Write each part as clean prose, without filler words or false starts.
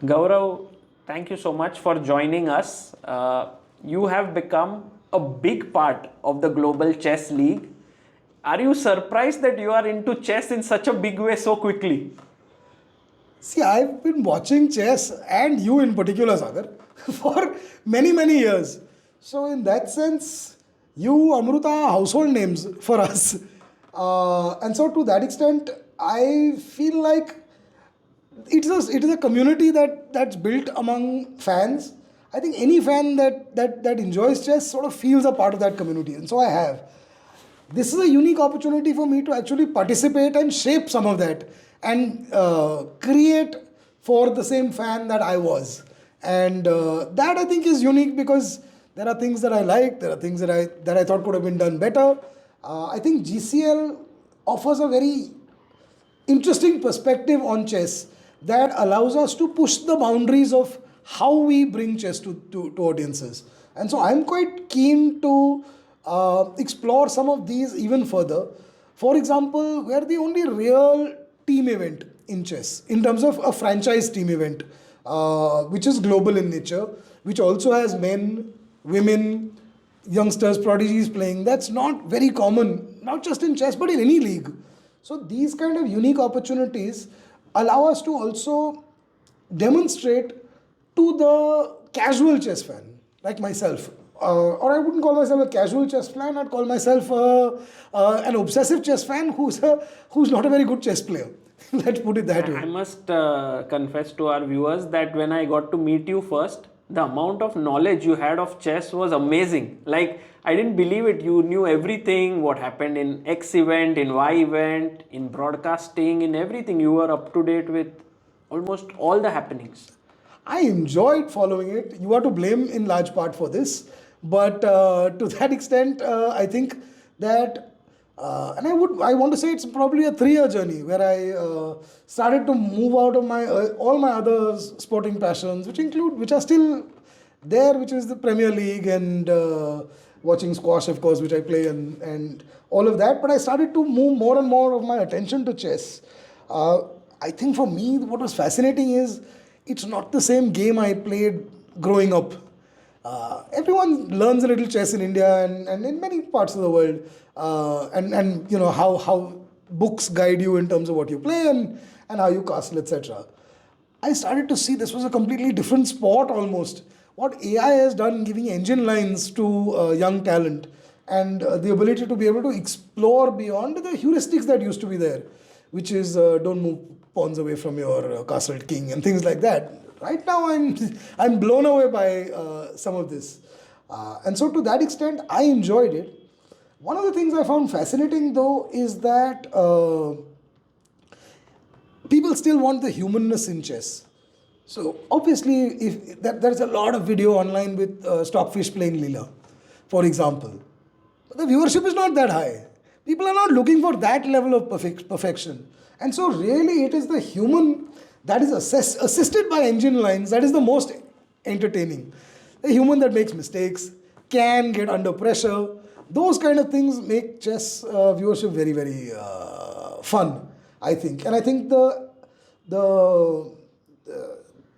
Gaurav, thank you so much for joining us. You have become a big part of the Global Chess League. Are you surprised that you are into chess in such a big way so quickly? See, I've been watching chess and you in particular, Sagar, for many, many years. So, in that sense, you, Amruta, are household names for us. And so, to that extent, I feel like it is a community that's built among fans. I think any fan that enjoys chess sort of feels a part of that community. And so I have. This is a unique opportunity for me to actually participate and shape some of that and create for the same fan that I was. And that I think is unique because there are things that I like, there are things that I thought could have been done better. I think GCL offers a very interesting perspective on chess that allows us to push the boundaries of how we bring chess to audiences. And so I'm quite keen to explore some of these even further. For example, we're the only real team event in chess in terms of a franchise team event, which is global in nature, which also has men, women, youngsters, prodigies playing. That's not very common, not just in chess, but in any league. So these kind of unique opportunities allow us to also demonstrate to the casual chess fan, like myself. Or I wouldn't call myself a casual chess fan, I'd call myself an obsessive chess fan who's not a very good chess player. Let's put it that I way. must confess to our viewers that when I got to meet you first, the amount of knowledge you had of chess was amazing. Like, I didn't believe it. You knew everything, what happened in X event, in Y event, in broadcasting, in everything. You were up to date with almost all the happenings. I enjoyed following it. You are to blame in large part for this, but to that extent, I think that, and I want to say it's probably a 3 year journey where I started to move out of my all my other sporting passions, which are still there, which is the Premier League and watching squash, of course, which I play and all of that. But I started to move more and more of my attention to chess. I think for me, what was fascinating is it's not the same game I played growing up. Everyone learns a little chess in India and in many parts of the world, and you know how books guide you in terms of what you play and how you castle, etc. I started to see this was a completely different sport almost. What AI has done, giving engine lines to young talent and the ability to be able to explore beyond the heuristics that used to be there, which is don't move pawns away from your castle king and things like that. Right now, I'm blown away by some of this, and so to that extent, I enjoyed it. One of the things I found fascinating though is that people still want the humanness in chess. So obviously, if there's a lot of video online with Stockfish playing Leela, for example, but the viewership is not that high. People are not looking for that level of perfection, and so really, it is the human that is assisted by engine lines that is the most entertaining. The human that makes mistakes can get under pressure. Those kind of things make chess viewership very very fun, I think, and I think the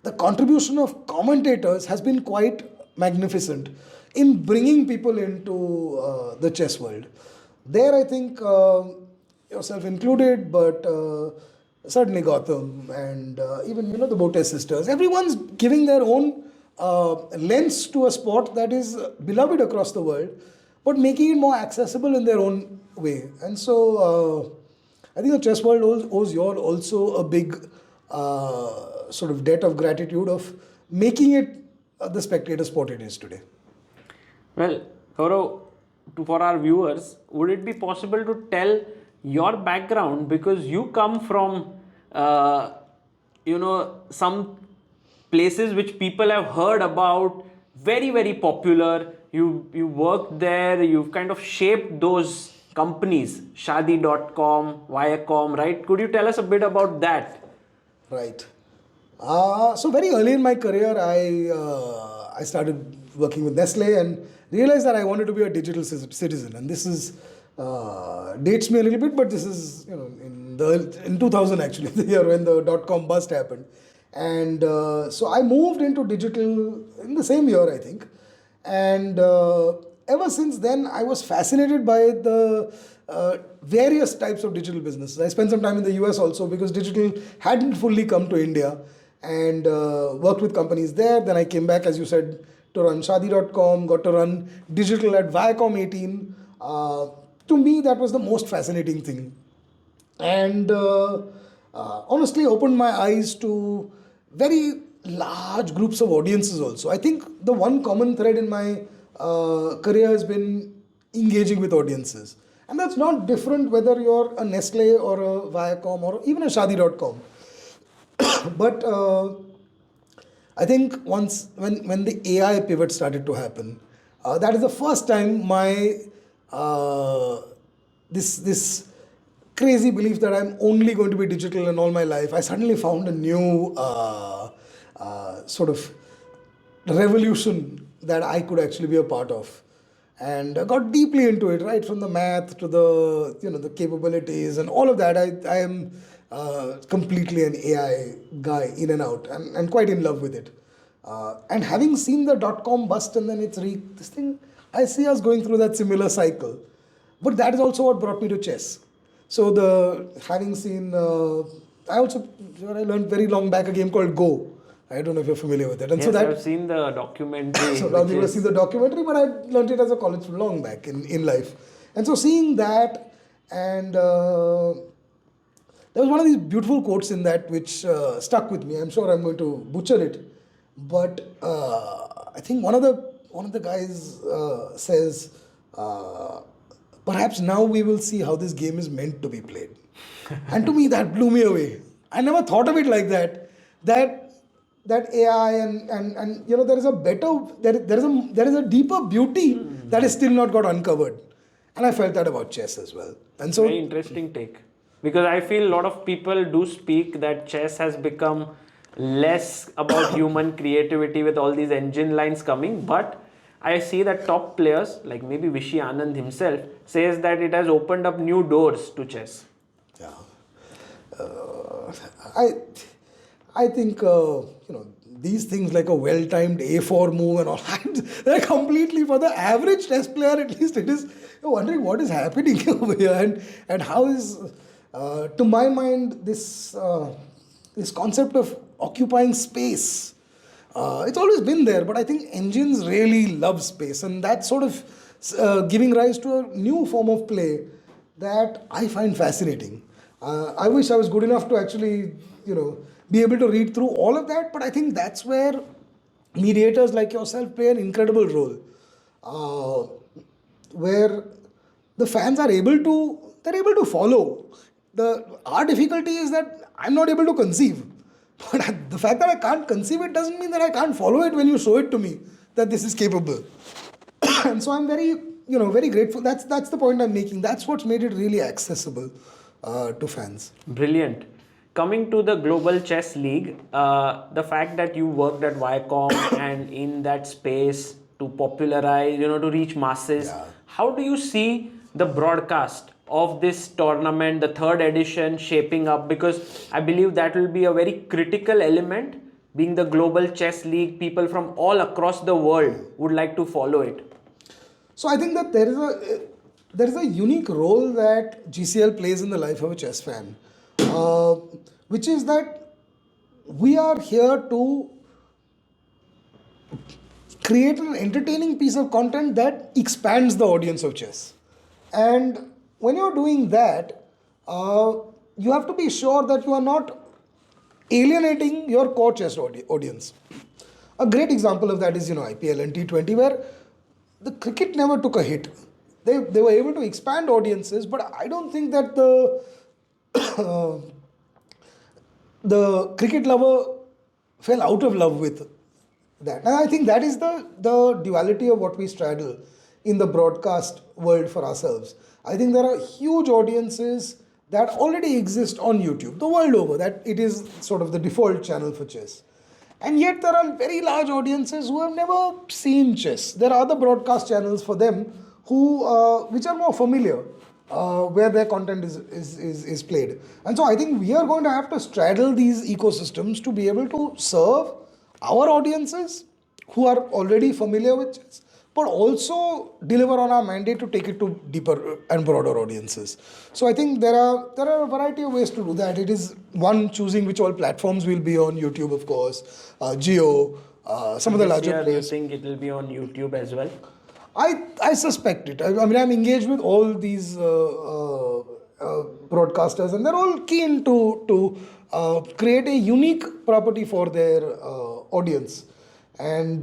the contribution of commentators has been quite magnificent in bringing people into the chess world. There, I think, yourself included, but certainly Gotham and even the Bote sisters, everyone's giving their own lens to a sport that is beloved across the world, but making it more accessible in their own way. And so, I think the chess world owes you all also a big sort of debt of gratitude of making it the spectator sport it is today. Well, Gaurav, for our viewers, would it be possible to tell your background because you come from, some places which people have heard about, very very popular. You worked there. You've kind of shaped those companies, Shadi.com, Viacom, right? Could you tell us a bit about that? Right. So very early in my career, I started working with Nestle and realized that I wanted to be a digital citizen. And this is dates me a little bit, but this is in 2000 actually, the year when the .com bust happened. And so I moved into digital in the same year, I think. And ever since then, I was fascinated by the various types of digital businesses. I spent some time in the US also because digital hadn't fully come to India, and worked with companies there. Then I came back, as you said, to run Shadi.com, got to run digital at Viacom 18. To me, that was the most fascinating thing. And honestly opened my eyes to very large groups of audiences also. I think the one common thread in my career has been engaging with audiences. And that's not different whether you're a Nestle or a Viacom or even a Shadi.com. But I think when the AI pivot started to happen, that is the first time my this crazy belief that I'm only going to be digital in all my life, I suddenly found a new sort of revolution that I could actually be a part of, and I got deeply into it, right from the math to the the capabilities and all of that. I am completely an AI guy in and out, and quite in love with it. And having seen the .com bust and then this thing, I see us going through that similar cycle. But that is also what brought me to chess. So having seen, I learned very long back a game called Go. I don't know if you're familiar with it. And Yes, so that I've seen the documentary. so now which you will is- see the documentary, but I learned it as a college long back in life. And so seeing that, and there was one of these beautiful quotes in that which stuck with me. I'm sure I'm going to butcher it, but I think one of the guys says, "Perhaps now we will see how this game is meant to be played." And to me, that blew me away. I never thought of it like that. That AI and there is a better there is a deeper beauty that is still not got uncovered, and I felt that about chess as well. And so Very interesting take. Because I feel a lot of people do speak that chess has become less about human creativity with all these engine lines coming. But I see that top players, like maybe Vishy Anand himself, says that it has opened up new doors to chess. yeah, I I think these things like a well-timed A4 move and all they're completely for the average chess player. At least it is you're wondering what is happening over here, and how is to my mind this concept of occupying space. It's always been there, but I think engines really love space, and that's sort of giving rise to a new form of play that I find fascinating. I wish I was good enough to actually, be able to read through all of that, but I think that's where mediators like yourself play an incredible role, where the fans are they're able to follow. Our difficulty is that I'm not able to conceive. But the fact that I can't conceive it doesn't mean that I can't follow it when you show it to me that this is capable. And so I'm very grateful. That's the point I'm making. That's what's made it really accessible to fans. Brilliant. Coming to the Global Chess League, the fact that you worked at Viacom and in that space to popularize, to reach masses, Yeah. how do you see the broadcast of this tournament, the third edition, shaping up? Because I believe that will be a very critical element. Being the Global Chess League, people from all across the world would like to follow it. So I think that there is a unique role that GCL plays in the life of a chess fan, which is that we are here to create an entertaining piece of content that expands the audience of chess. And when you're doing that, you have to be sure that you are not alienating your core chess audience. A great example of that is IPL and T20, where the cricket never took a hit. They were able to expand audiences, but I don't think that the cricket lover fell out of love with that. And I think that is the duality of what we straddle in the broadcast world for ourselves. I think there are huge audiences that already exist on YouTube, the world over, that it is sort of the default channel for chess. And yet there are very large audiences who have never seen chess. There are other broadcast channels for them which are more familiar. where their content is played. And so I think we are going to have to straddle these ecosystems to be able to serve our audiences who are already familiar with chess, but also deliver on our mandate to take it to deeper and broader audiences. So I think there are a variety of ways to do that. It is one, choosing which all platforms will be on YouTube, of course, Geo, some of the This larger year, players. you think it will be on YouTube as well? I suspect it. I mean, I'm engaged with all these broadcasters, and they're all keen to create a unique property for their audience. And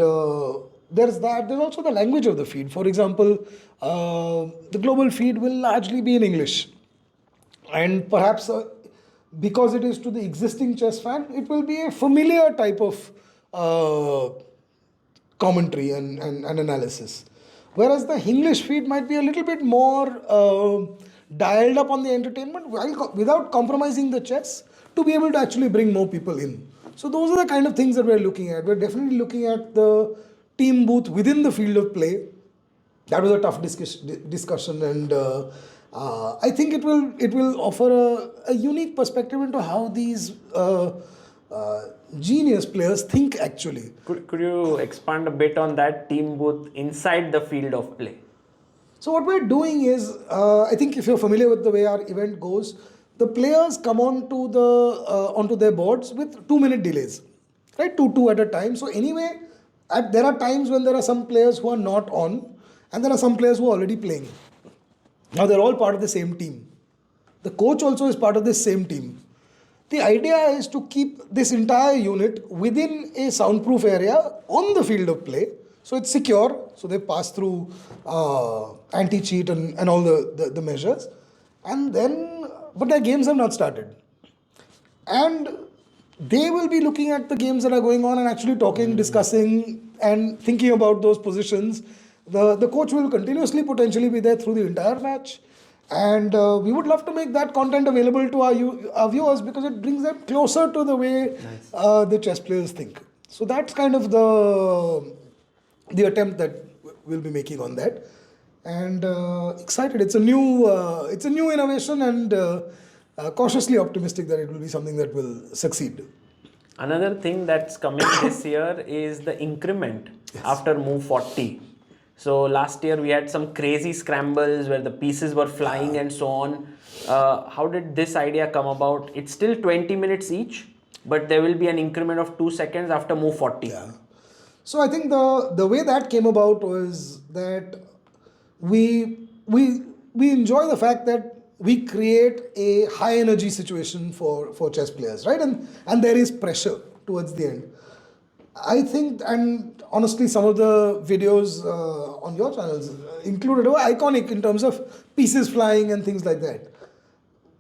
there's that. There's also the language of the feed. For example, the global feed will largely be in English, and perhaps because it is to the existing chess fan, it will be a familiar type of commentary and analysis. Whereas the English feed might be a little bit more dialed up on the entertainment without compromising the chess, to be able to actually bring more people in. So those are the kind of things that we're looking at. We're definitely looking at the team booth within the field of play. That was a tough discussion, and I think it will offer a unique perspective into how these genius players think actually. Could you expand a bit on that team booth inside the field of play? So what we're doing is, I think if you're familiar with the way our event goes, the players come onto their boards with 2-minute delays, right? Two at a time. So anyway, there are times when there are some players who are not on, and there are some players who are already playing. Now they're all part of the same team. The coach also is part of this same team. The idea is to keep this entire unit within a soundproof area on the field of play. So it's secure. So they pass through anti-cheat and all the measures. And then, but their games have not started. And they will be looking at the games that are going on and actually talking, discussing, and thinking about those positions. The coach will continuously potentially be there through the entire match. And we would love to make that content available to our viewers, because it brings them closer to the way the chess players think. So that's kind of the attempt that we'll be making on that. And excited. It's a new innovation, and cautiously optimistic that it will be something that will succeed. Another thing that's coming this year is the increment after move 40. So last year we had some crazy scrambles where the pieces were flying and so on. How did this idea come about? It's still 20 minutes each, but there will be an increment of 2 seconds after move 40. Yeah. So I think the way that came about was that we enjoy the fact that we create a high energy situation for chess players, right? And there is pressure towards the end. I think, and honestly, some of the videos on your channels included were iconic in terms of pieces flying and things like that.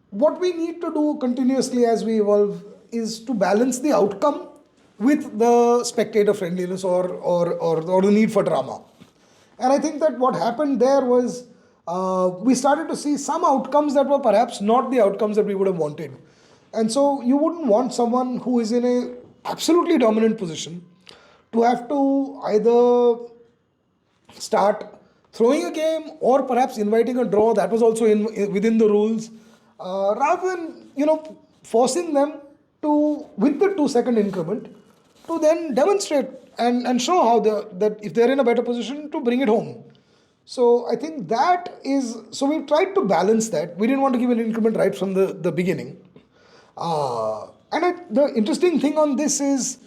What we need to do continuously as we evolve is to balance the outcome with the spectator friendliness or the need for drama. And I think that what happened there was we started to see some outcomes that were perhaps not the outcomes that we would have wanted. And so you wouldn't want someone who is in a absolutely dominant position to have to either start throwing a game or perhaps inviting a draw. That was also within the rules, rather than forcing them to, with the 2-second increment, to then demonstrate and show how that if they're in a better position, to bring it home. So I think that is, so we tried to balance that. We didn't want to give an increment right from the beginning. The interesting thing on this is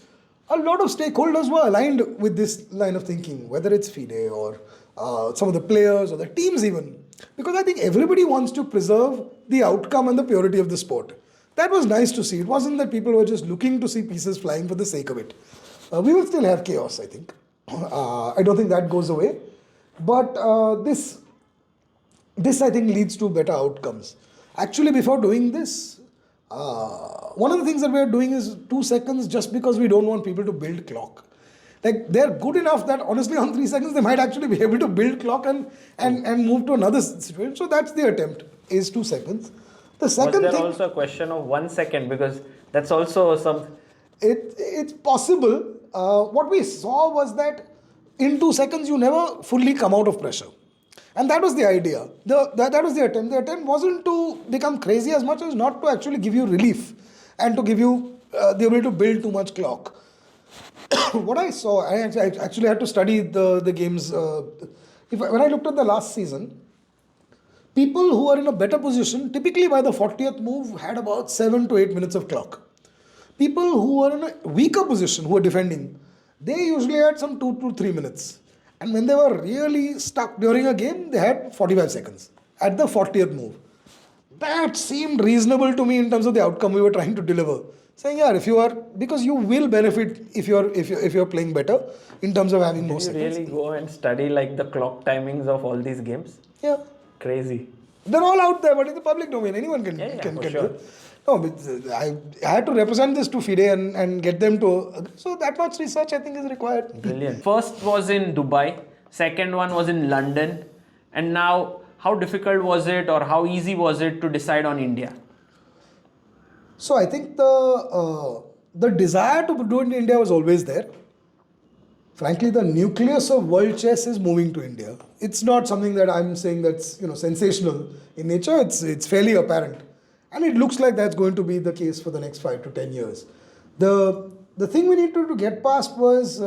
a lot of stakeholders were aligned with this line of thinking, whether it's FIDE or some of the players or the teams even. Because I think everybody wants to preserve the outcome and the purity of the sport. That was nice to see. It wasn't that people were just looking to see pieces flying for the sake of it. We will still have chaos, I think. I don't think that goes away. But this I think leads to better outcomes. Actually, before doing this, one of the things that we are doing is 2 seconds, just because we don't want people to build clock. Like, they're good enough that honestly on 3 seconds they might actually be able to build clock and move to another situation. So that's the attempt, is 2 seconds. The second Was there thing, also a question of 1 second? Because that's also some... It's possible. What we saw was that in 2 seconds you never fully come out of pressure. And that was the idea. That was the attempt. The attempt wasn't to become crazy as much as not to actually give you relief and to give you the ability to build too much clock. What I saw, I actually had to study the games. When I looked at the last season, people who are in a better position, typically by the 40th move, had about 7 to 8 minutes of clock. People who are in a weaker position, who are defending, they usually had some 2 to 3 minutes. And when they were really stuck during a game, they had 45 seconds at the 40th move. That seemed reasonable to me in terms of the outcome we were trying to deliver. Saying, yeah, if you are, because you will benefit if you're playing better in terms of having more Did you seconds. really go and study like the clock timings of all these games? Yeah. Crazy. They're all out there, but in the public domain, anyone can for do sure. it. No, but I had to represent this to FIDE and get them to. So that much research I think is required. Brilliant. First was in Dubai, second one was in London, and now how difficult was it or how easy was it to decide on India? So I think the desire to do it in India was always there. Frankly, the nucleus of world chess is moving to India. It's not something that I'm saying that's sensational in nature. It's fairly apparent, and it looks like that's going to be the case for the next 5 to 10 years. The thing we need to get past was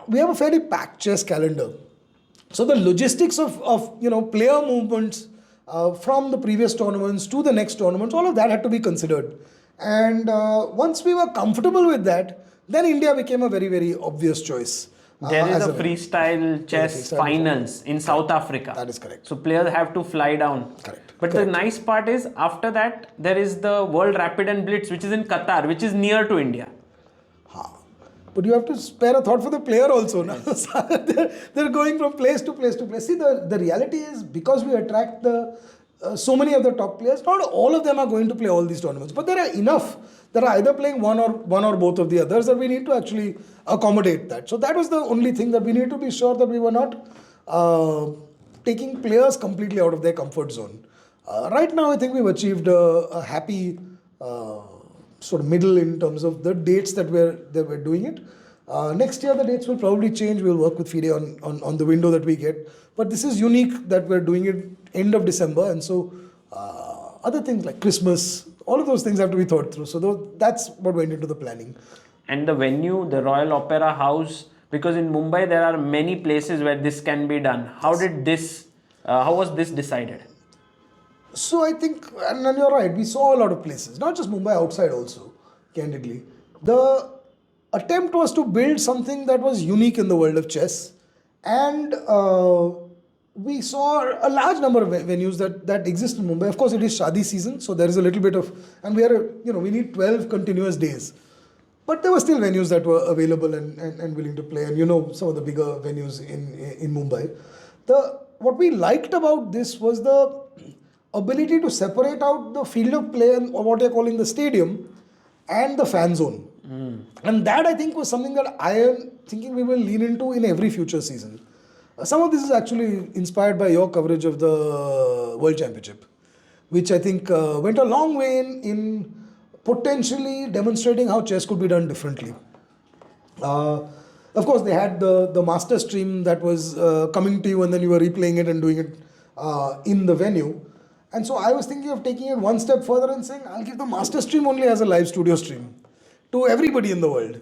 we have a fairly packed chess calendar. So the logistics of player movements from the previous tournaments to the next tournaments, all of that had to be considered. And once we were comfortable with that, then India became a very, very obvious choice. There is a freestyle chess finals in South Africa. That is correct. So players have to fly down. Correct. But the nice part is after that there is the World Rapid and Blitz, which is in Qatar, which is near to India. But you have to spare a thought for the player also. Yes. they're going from place to place to place. See, the reality is because we attract so many of the top players, not all of them are going to play all these tournaments. But there are enough that are either playing one or both of the others that we need to actually accommodate that. So that was the only thing that we need to be sure that we were not taking players completely out of their comfort zone. Right now, I think we've achieved a happy sort of middle in terms of the dates that we're doing it. Next year, the dates will probably change. We'll work with FIDE on the window that we get. But this is unique that we're doing it end of December. And so other things like Christmas, all of those things have to be thought through. So that's what went into the planning. And the venue, the Royal Opera House, because in Mumbai there are many places where this can be done. How was this decided? So I think, and you're right, we saw a lot of places, not just Mumbai, outside also, candidly. The attempt was to build something that was unique in the world of chess. And we saw a large number of venues that exist in Mumbai. Of course, it is Shadi season, so there is a little bit of, and we need 12 continuous days. But there were still venues that were available and willing to play, and some of the bigger venues in Mumbai. What we liked about this was the ability to separate out the field of play or what they're calling the stadium and the fan zone. And that I think was something that I am thinking we will lean into in every future season. Some of this is actually inspired by your coverage of the World Championship, which I think went a long way in potentially demonstrating how chess could be done differently. Of course, they had the master stream that was coming to you and then you were replaying it and doing it in the venue. And so I was thinking of taking it one step further and saying, I'll give the master stream only as a live studio stream to everybody in the world.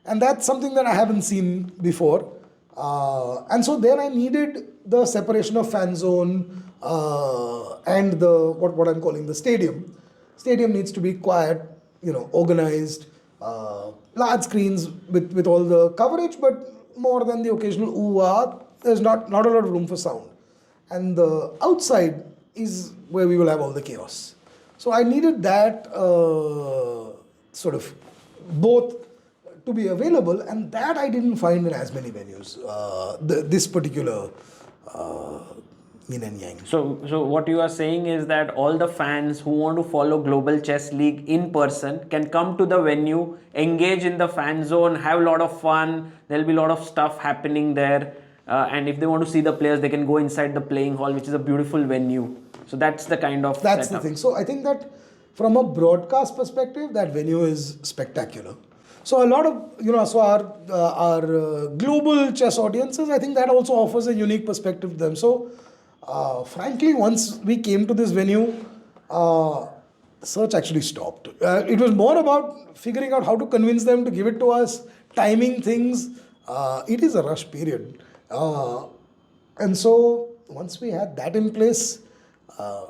And that's something that I haven't seen before. And so then I needed the separation of fan zone and the what I'm calling the stadium. Stadium needs to be quiet, organized, large screens with all the coverage, but more than the occasional ooh-ah, there's not a lot of room for sound. And the outside is where we will have all the chaos. So I needed that sort of both to be available, and that I didn't find in as many venues. This particular yin and yang. So what you are saying is that all the fans who want to follow Global Chess League in person can come to the venue, engage in the fan zone, have a lot of fun. There'll be a lot of stuff happening there. And if they want to see the players, they can go inside the playing hall, which is a beautiful venue. So that's the kind of That's setup. The thing. So I think that from a broadcast perspective, that venue is spectacular. So a lot of, so our global chess audiences, I think that also offers a unique perspective to them. So frankly, once we came to this venue, uh, search actually stopped. It was more about figuring out how to convince them to give it to us, timing things. It is a rush period. And so once we had that in place, uh,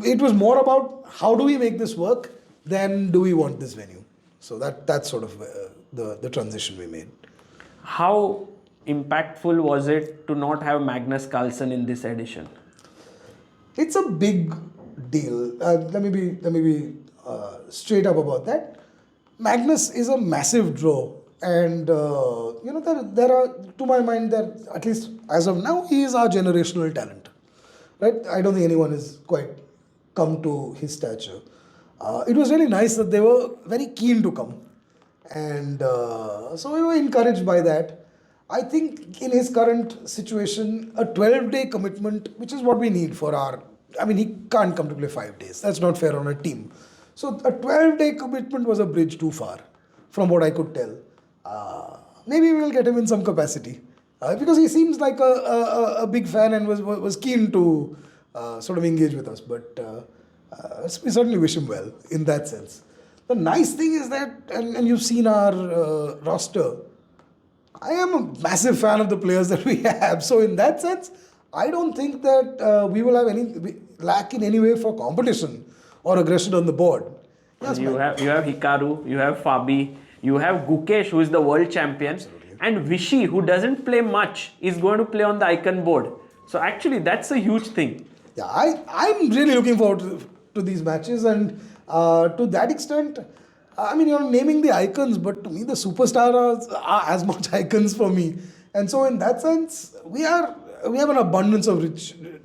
it was more about how do we make this work than do we want this venue. So that's sort of the transition we made. How impactful was it to not have Magnus Carlsen in this edition? It's a big deal. Let me be straight up about that. Magnus is a massive draw, and there are, to my mind, there, at least as of now, he is our generational talent. Right? I don't think anyone has quite come to his stature. It was really nice that they were very keen to come, and so we were encouraged by that. I think in his current situation, a 12-day commitment, which is what we need for our. I mean, he can't come to play 5 days. That's not fair on a team. So a 12-day commitment was a bridge too far, from what I could tell. Maybe we will get him in some capacity, because he seems like a big fan and was keen to sort of engage with us. But we certainly wish him well in that sense. The nice thing is that, and you've seen our roster, I am a massive fan of the players that we have. So in that sense, I don't think that we will have any lack in any way for competition or aggression on the board. Yes, You have Hikaru, you have Fabi, you have Gukesh, who is the world champion, and Vishy, who doesn't play much, is going to play on the icon board. So actually, that's a huge thing. Yeah, I'm really looking forward to these matches, and to that extent, I mean, you're naming the icons, but to me, the superstars are as much icons for me. And so, in that sense, we have an abundance of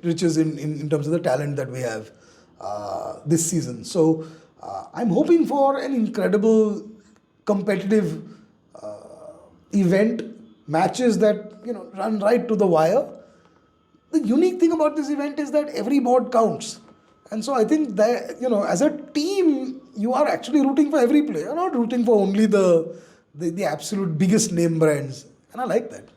riches in terms of the talent that we have this season. So, I'm hoping for an incredible competitive event, matches that run right to the wire. The unique thing about this event is that every board counts. And so I think that, as a team, you are actually rooting for every player. You're not rooting for only the absolute biggest name brands. And I like that.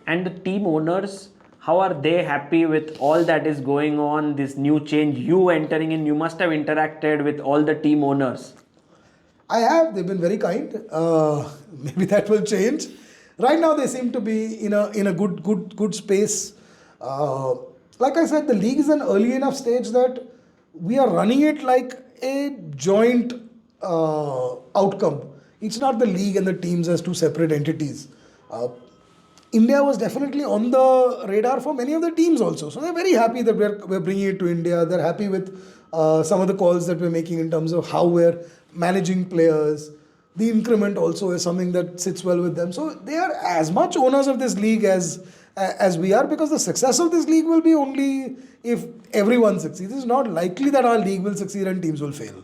And the team owners, how are they happy with all that is going on, this new change, you entering in? You must have interacted with all the team owners. I have. They've been very kind. Maybe that will change. Right now, they seem to be in a good space. Like I said, the league is an early enough stage that we are running it like a joint outcome. It's not the league and the teams as two separate entities. India was definitely on the radar for many of the teams also. So they're very happy that we're bringing it to India. They're happy with some of the calls that we're making in terms of how we're managing players. The increment also is something that sits well with them. So they are as much owners of this league as we are, because the success of this league will be only if everyone succeeds. It's not likely that our league will succeed and teams will fail.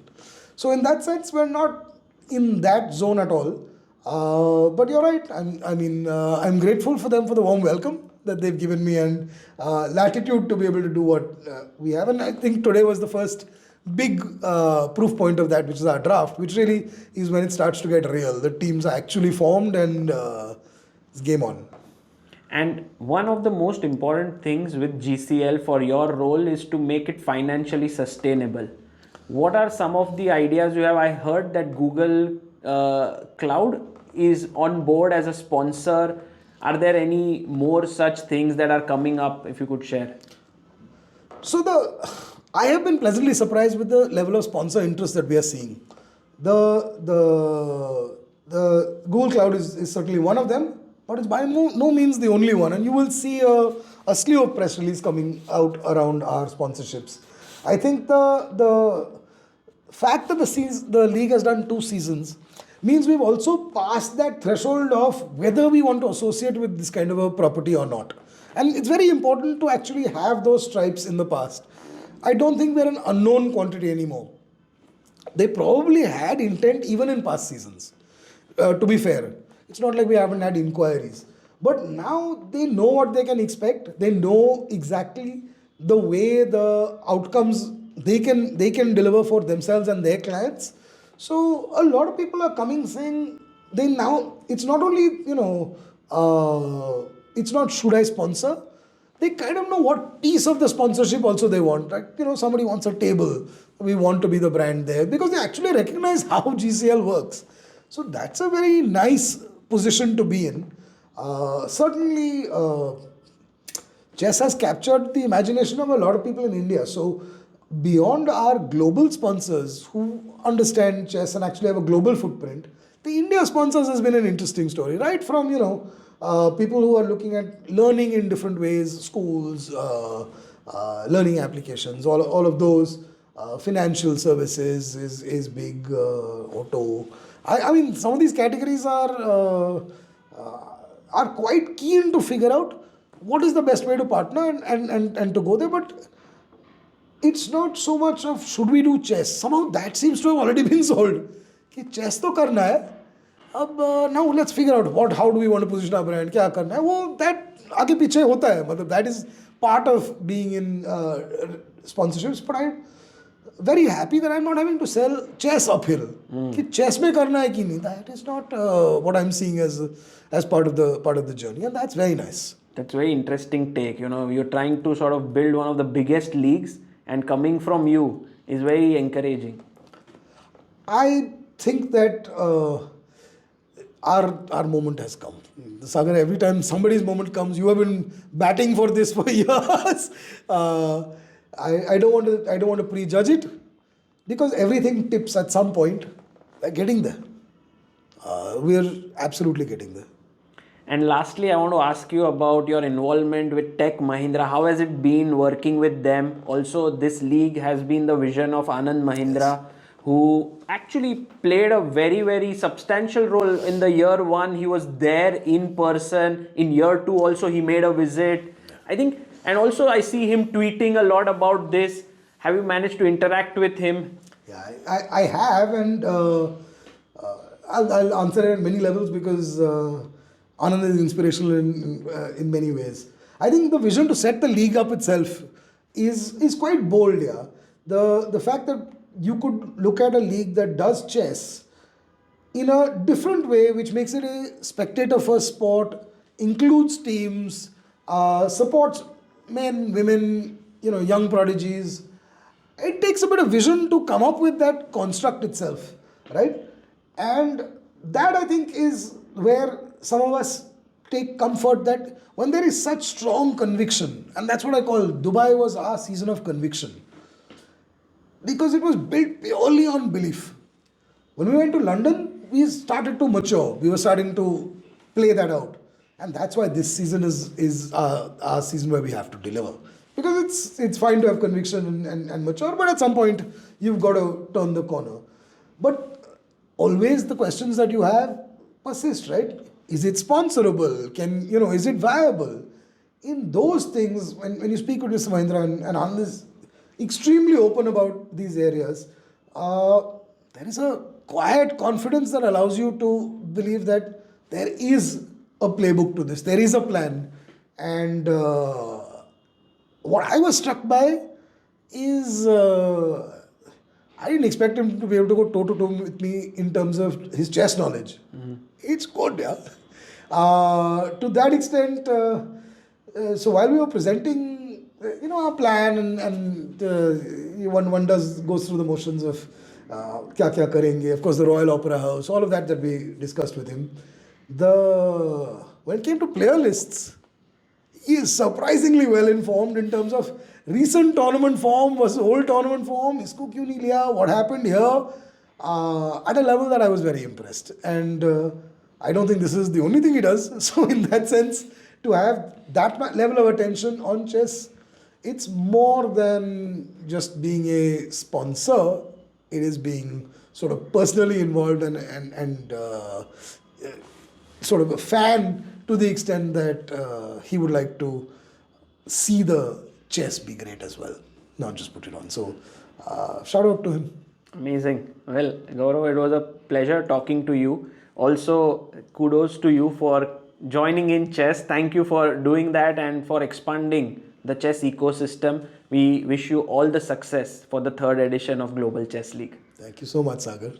So in that sense, we're not in that zone at all. But you're right. I'm grateful for them for the warm welcome that they've given me, and latitude to be able to do what we have. And I think today was the first big proof point of that, which is our draft, which really is when it starts to get real. The teams are actually formed, and it's game on. And one of the most important things with GCL for your role is to make it financially sustainable. What are some of the ideas you have? I heard that Google Cloud is on board as a sponsor. Are there any more such things that are coming up, if you could share? So I have been pleasantly surprised with the level of sponsor interest that we are seeing. The Google Cloud is certainly one of them, but it's by no means the only one. And you will see a slew of press releases coming out around our sponsorships. I think the fact that the league has done 2 seasons means we've also passed that threshold of whether we want to associate with this kind of a property or not. And it's very important to actually have those stripes in the past. I don't think we're an unknown quantity anymore. They probably had intent even in past seasons, to be fair. It's not like we haven't had inquiries. But now they know what they can expect. They know exactly the way the outcomes they can deliver for themselves and their clients. So a lot of people are coming saying they now, it's not only, it's not should I sponsor, they kind of know what piece of the sponsorship also they want. Like, somebody wants a table, we want to be the brand there because they actually recognize how GCL works. So that's a very nice position to be in. Certainly, chess has captured the imagination of a lot of people in India. So beyond our global sponsors who understand chess and actually have a global footprint, the India sponsors has been an interesting story, right? From, people who are looking at learning in different ways, schools, learning applications, all of those. Financial services is big, auto. I mean, some of these categories are quite keen to figure out what is the best way to partner and to go there. But it's not so much of should we do chess. Somehow that seems to have already been sold. कि chess तो करना है. अब now let's figure out how do we want to position our brand. क्या करना है वो that आगे पीछे होता है. मतलब that is part of being in sponsorships. But I'm very happy that I'm not having to sell chess uphill. कि chess में करना है कि नहीं. That is not what I'm seeing as part of the journey, and that's very nice. That's very interesting take. You're trying to sort of build one of the biggest leagues, and coming from you is very encouraging. I think that our moment has come. Sagar, every time somebody's moment comes, you have been batting for this for years. I don't want to prejudge it because everything tips at some point. We're getting there. We're absolutely getting there. And lastly, I want to ask you about your involvement with Tech Mahindra. How has it been working with them? Also, this league has been the vision of Anand Mahindra, who actually played a very, very substantial role in the year one. He was there in person. In year two also, he made a visit. I think, and also I see him tweeting a lot about this. Have you managed to interact with him? Yeah, I have, and I'll answer it at many levels because Anand is inspirational in many ways. I think the vision to set the league up itself is quite bold. Yeah, the fact that you could look at a league that does chess in a different way, which makes it a spectator-first sport, includes teams, supports men, women, young prodigies. It takes a bit of vision to come up with that construct itself, right? And that, I think, is where some of us take comfort that when there is such strong conviction, and that's what I call Dubai was our season of conviction, because it was built purely on belief. When we went to London, we started to mature. We were starting to play that out. And that's why this season is our season where we have to deliver. Because it's fine to have conviction and mature, but at some point, you've got to turn the corner. But always the questions that you have persist, right? Is it sponsorable? Is it viable? In those things, when you speak with Mr. Mahindra and Anand is extremely open about these areas, there is a quiet confidence that allows you to believe that there is a playbook to this, there is a plan. And what I was struck by is I didn't expect him to be able to go toe-to-toe with me in terms of his chess knowledge. Mm-hmm. It's good, yeah. To that extent, so while we were presenting, our plan and one goes through the motions of kya karenge, of course the Royal Opera House, all of that we discussed with him. When it came to player lists, he is surprisingly well informed in terms of recent tournament form versus old tournament form. Isko kyun nahi liya? What happened here? At a level that I was very impressed. And I don't think this is the only thing he does. So in that sense, to have that level of attention on chess, it's more than just being a sponsor. It is being sort of personally involved and sort of a fan to the extent that he would like to see the chess be great as well, not just put it on. So shout out to him. Amazing. Well, Gourav, it was a pleasure talking to you. Also, kudos to you for joining in chess. Thank you for doing that and for expanding the chess ecosystem. We wish you all the success for the third edition of Global Chess League. Thank you so much, Sagar.